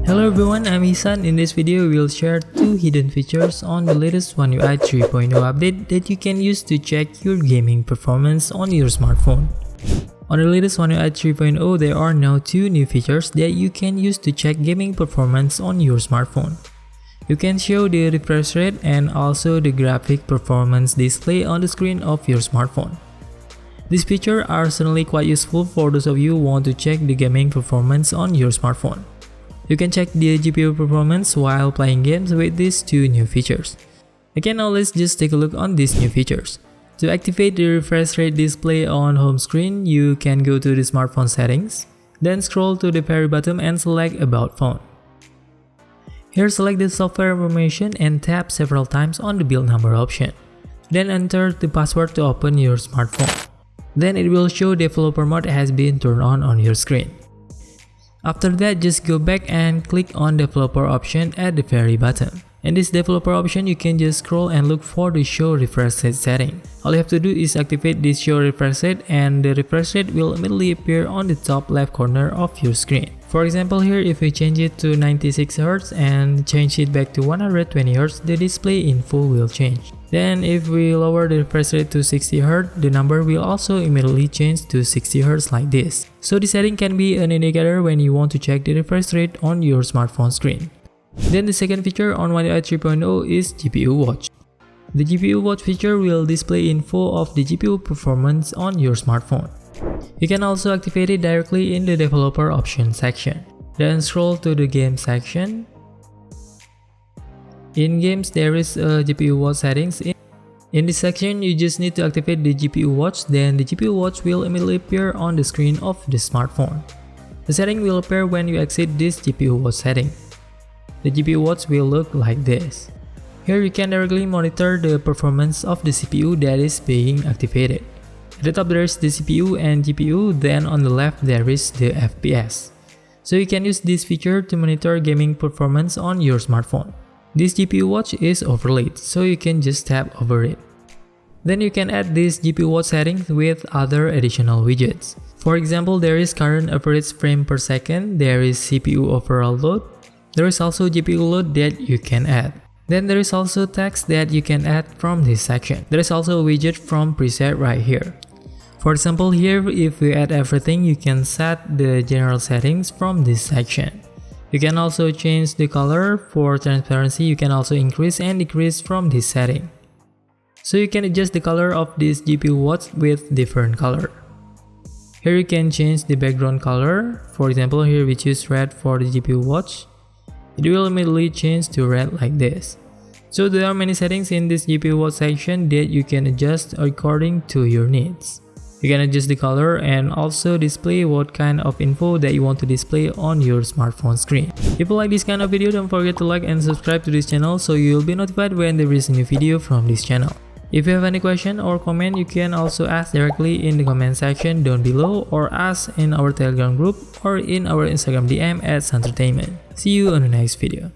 Hello everyone, I'm Isan. In this video, we'll share 2 hidden features on the latest OneUI 3.0 update that you can use to check your gaming performance on your smartphone. On the latest OneUI 3.0, there are now 2 new features that you can use to check gaming performance on your smartphone. You can show the refresh rate and also the graphic performance display on the screen of your smartphone. These features are certainly quite useful for those of you who want to check the gaming performance on your smartphone. You can check the GPU performance while playing games with these 2 new features. Okay, now let's just take a look on these new features. To activate the refresh rate display on home screen, you can go to the smartphone settings, then scroll to the very bottom and select About Phone. Here, select the software information and tap several times on the build number option. Then enter the password to open your smartphone. Then it will show developer mode has been turned on your screen. After that, just go back and click on developer option at the very bottom. In this developer option, you can just scroll and look for the show refresh rate setting. All you have to do is activate this show refresh rate and the refresh rate will immediately appear on the top left corner of your screen. For example, here if we change it to 96Hz and change it back to 120Hz, the display info will change. Then if we lower the refresh rate to 60Hz, the number will also immediately change to 60Hz like this. So this setting can be an indicator when you want to check the refresh rate on your smartphone screen. Then the second feature on OneUI 3.0 is GPU Watch. The GPU Watch feature will display info of the GPU performance on your smartphone. You can also activate it directly in the developer option section. Then scroll to the game section. In games, there is a GPU Watch settings. In this section, you just need to activate the GPU Watch, then the GPU Watch will immediately appear on the screen of the smartphone. The setting will appear when you exit this GPU Watch setting. The GPU Watch will look like this. Here you can directly monitor the performance of the CPU that is being activated. At the top there is the CPU and GPU, then on the left there is the FPS. So you can use this feature to monitor gaming performance on your smartphone. This GPU Watch is overlaid, so you can just tap over it. Then you can add this GPU Watch settings with other additional widgets. For example, there is current average frame per second, there is CPU overall load, there is also GPU load that you can add. Then there is also text that you can add from this section. There is also a widget from preset right here. For example, here if we add everything, you can set the general settings from this section. You can also change the color. For transparency, you can also increase and decrease from this setting. So you can adjust the color of this GPU Watch with different color. Here you can change the background color. For example, here we choose red for the GPU Watch. It will immediately change to red like this. So there are many settings in this GPU Watch section that you can adjust according to your needs. You can adjust the color and also display what kind of info that you want to display on your smartphone screen. If you like this kind of video, don't forget to like and subscribe to this channel so you'll be notified when there is a new video from this channel. If you have any question or comment, you can also ask directly in the comment section down below or ask in our Telegram group or in our Instagram DM @Santertainment. See you on the next video.